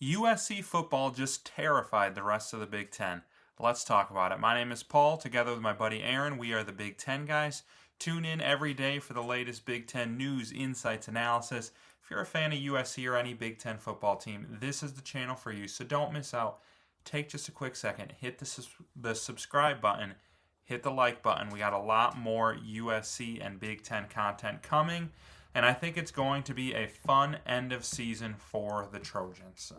USC football just terrified the rest of the Big Ten. Let's talk about it. My name is Paul. Together with my buddy Aaron, we are the Big Ten guys. Tune in every day for the latest Big Ten news, insights, analysis. If you're a fan of USC or any Big Ten football team, this is the channel for you, so don't miss out. Take just a quick second, hit the subscribe button, hit the like button. We got a lot more USC and Big Ten content coming, and I think it's going to be a fun end of season for the Trojans.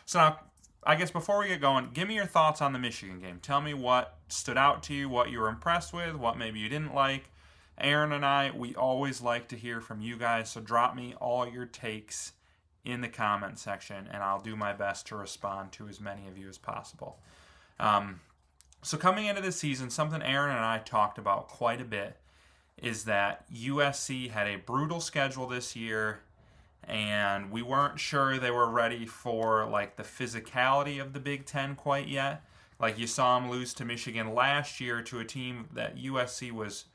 So now, I guess before we get going, give me your thoughts on the Michigan game. Tell me what stood out to you, what you were impressed with, what maybe you didn't like. Aaron and I, we always like to hear from you guys, so drop me all your takes in the comment section, and I'll do my best to respond to as many of you as possible. So coming into the season, something Aaron and I talked about quite a bit is that USC had a brutal schedule this year, and we weren't sure they were ready for like the physicality of the Big Ten quite yet. Like you saw them lose to Michigan last year to a team that USC was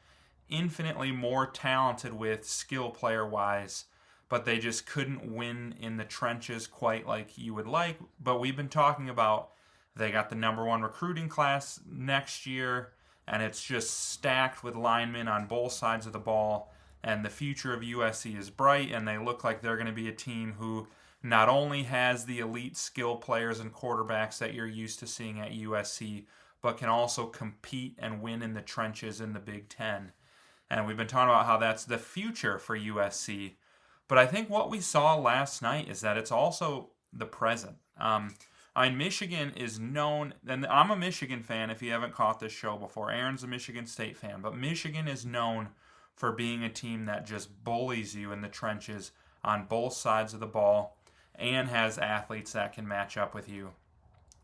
infinitely more talented with skill player-wise, but they just couldn't win in the trenches quite like you would like. But we've been talking about they got the number one recruiting class next year, and it's just stacked with linemen on both sides of the ball, and the future of USC is bright, and they look like they're going to be a team who not only has the elite skill players and quarterbacks that you're used to seeing at USC, but can also compete and win in the trenches in the Big Ten. And we've been talking about how that's the future for USC. But I think what we saw last night is that it's also the present. Michigan is known, and I'm a Michigan fan if you haven't caught this show before. Aaron's a Michigan State fan, but Michigan is known for being a team that just bullies you in the trenches on both sides of the ball and has athletes that can match up with you.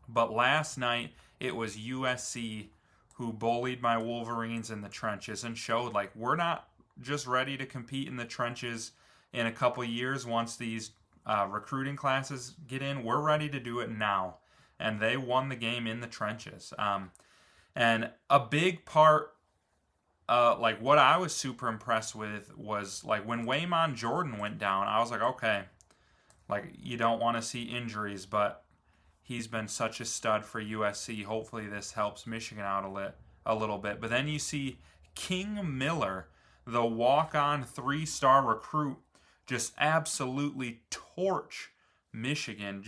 But last night, it was USC who bullied my Wolverines in the trenches and showed like we're not just ready to compete in the trenches in a couple years once these recruiting classes get in. We're ready to do it now. And they won the game in the trenches. And a big part, like what I was super impressed with was like when Waymon Jordan went down, I was like, okay, like you don't want to see injuries, but he's been such a stud for USC. Hopefully this helps Michigan out a little bit. But then you see King Miller, the walk-on 3-star recruit, just absolutely torch Michigan.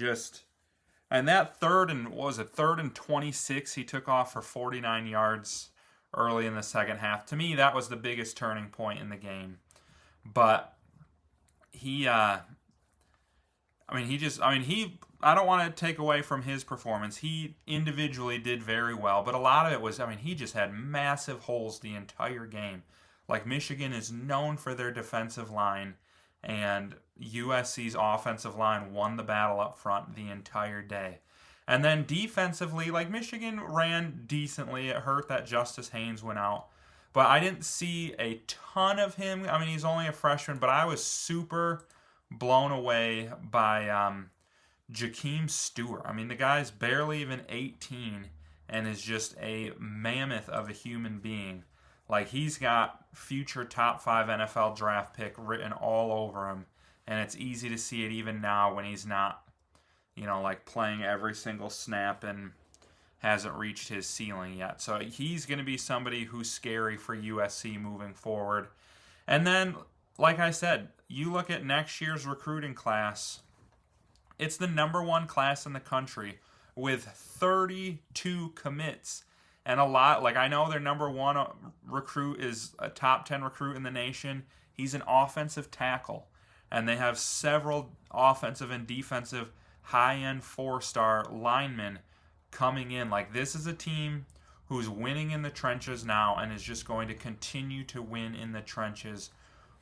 And that third and 26, he took off for 49 yards early in the second half. To me, that was the biggest turning point in the game. But I don't want to take away from his performance. He individually did very well, but a lot of it was, he just had massive holes the entire game. Like Michigan is known for their defensive line, and USC's offensive line won the battle up front the entire day. And then defensively, like Michigan ran decently. It hurt that Justice Haynes went out, but I didn't see a ton of him. He's only a freshman, but I was super blown away by Jakeem Stewart. The guy's barely even 18 and is just a mammoth of a human being. Like, he's got future top 5 NFL draft pick written all over him, and it's easy to see it even now when he's not, playing every single snap and hasn't reached his ceiling yet. So he's going to be somebody who's scary for USC moving forward. And then, like I said, you look at next year's recruiting class, it's the number one class in the country with 32 commits. And a lot, like I know their number one recruit is a top 10 recruit in the nation. He's an offensive tackle. And they have several offensive and defensive high-end 4-star linemen coming in. Like, this is a team who's winning in the trenches now and is just going to continue to win in the trenches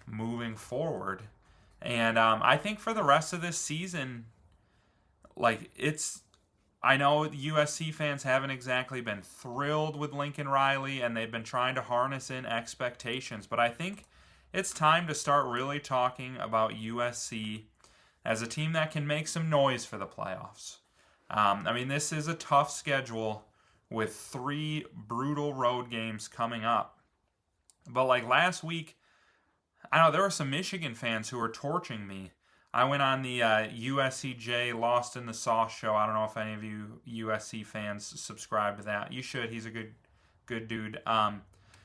moving forward. And I think for the rest of this season, I know USC fans haven't exactly been thrilled with Lincoln Riley, and they've been trying to harness in expectations, but I think it's time to start really talking about USC as a team that can make some noise for the playoffs. This is a tough schedule with 3 brutal road games coming up. But like last week, I know there were some Michigan fans who were torching me I went on the USCJ Lost in the Sauce show. I don't know if any of you USC fans subscribe to that. You should. He's a good dude. And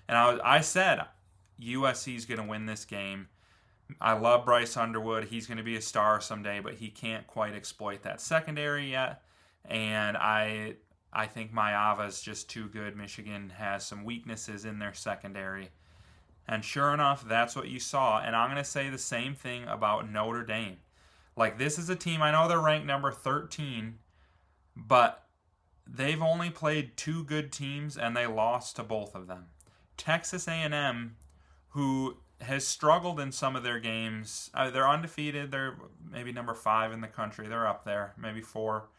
I said USC's going to win this game. I love Bryce Underwood. He's going to be a star someday, but he can't quite exploit that secondary yet. And I think Maiyava's just too good. Michigan has some weaknesses in their secondary. And sure enough, that's what you saw. And I'm going to say the same thing about Notre Dame. Like, this is a team, I know they're ranked number 13, but they've only played 2 good teams, and they lost to both of them. Texas A&M, who has struggled in some of their games, they're undefeated. They're maybe number 5 in the country. They're up there, maybe 4.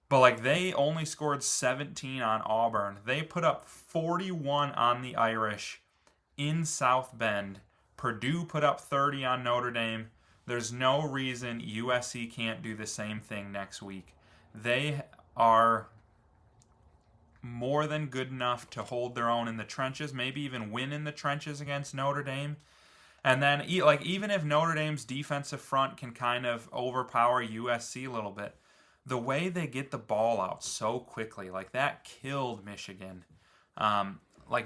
But, like, they only scored 17 on Auburn. They put up 41 on the Irish in South Bend. Purdue put up 30 on Notre Dame. There's no reason USC can't do the same thing next week. They are more than good enough to hold their own in the trenches, maybe even win in the trenches against Notre Dame. And then, like, even if Notre Dame's defensive front can kind of overpower USC a little bit, the way they get the ball out so quickly, like, that killed Michigan. Like,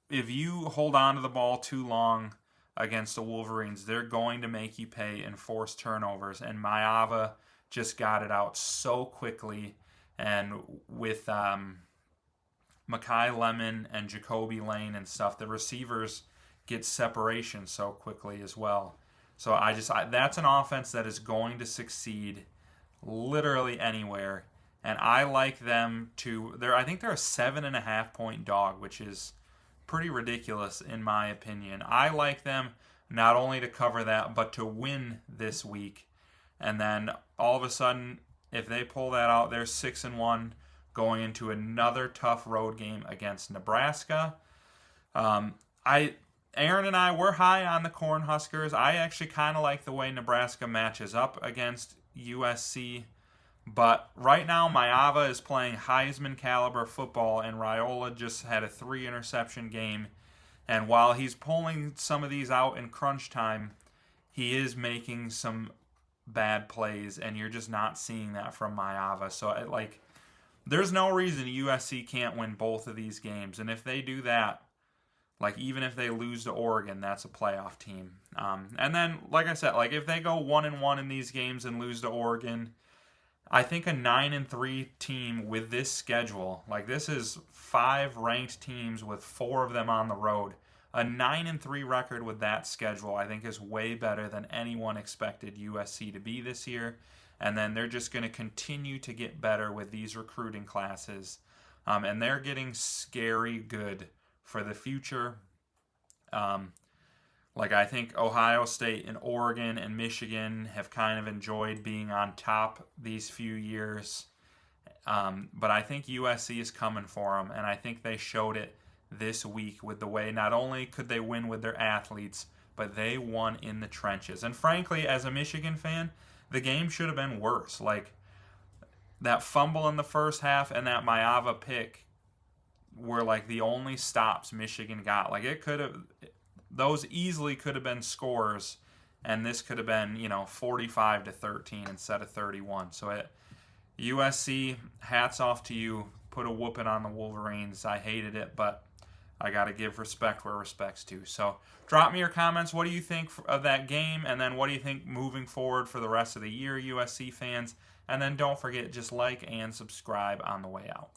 if you hold on to the ball too long against the Wolverines, they're going to make you pay and force turnovers. And Maiyava just got it out so quickly. And with Makai Lemon and Jacoby Lane and stuff, the receivers get separation so quickly as well. So that's an offense that is going to succeed literally anywhere. And I like them to. I think they're a 7.5 point dog, which is pretty ridiculous in my opinion. I like them not only to cover that, but to win this week. And then all of a sudden, if they pull that out, they're 6-1 going into another tough road game against Nebraska. Aaron and I were high on the Cornhuskers. I actually kind of like the way Nebraska matches up against USC. But right now, Maiyava is playing Heisman caliber football, and Raiola just had a 3-interception game. And while he's pulling some of these out in crunch time, he is making some bad plays, and you're just not seeing that from Maiyava. So, there's no reason USC can't win both of these games. And if they do that, like, even if they lose to Oregon, that's a playoff team. And then, like I said, like, if they go 1-1 in these games and lose to Oregon, I think a 9-3 team with this schedule, like, this is 5 ranked teams with 4 of them on the road. A 9-3 record with that schedule, I think, is way better than anyone expected USC to be this year. And then they're just going to continue to get better with these recruiting classes. And they're getting scary good for the future. I think Ohio State and Oregon and Michigan have kind of enjoyed being on top these few years. But I think USC is coming for them, and I think they showed it this week with the way not only could they win with their athletes, but they won in the trenches. And frankly, as a Michigan fan, the game should have been worse. Like, that fumble in the first half and that Maiyava pick were like the only stops Michigan got. Like, those easily could have been scores, and this could have been, 45-13 instead of 31. So USC, hats off to you. Put a whooping on the Wolverines. I hated it, but I got to give respect where respect's due. So drop me your comments. What do you think of that game? And then what do you think moving forward for the rest of the year, USC fans? And then don't forget, just like and subscribe on the way out.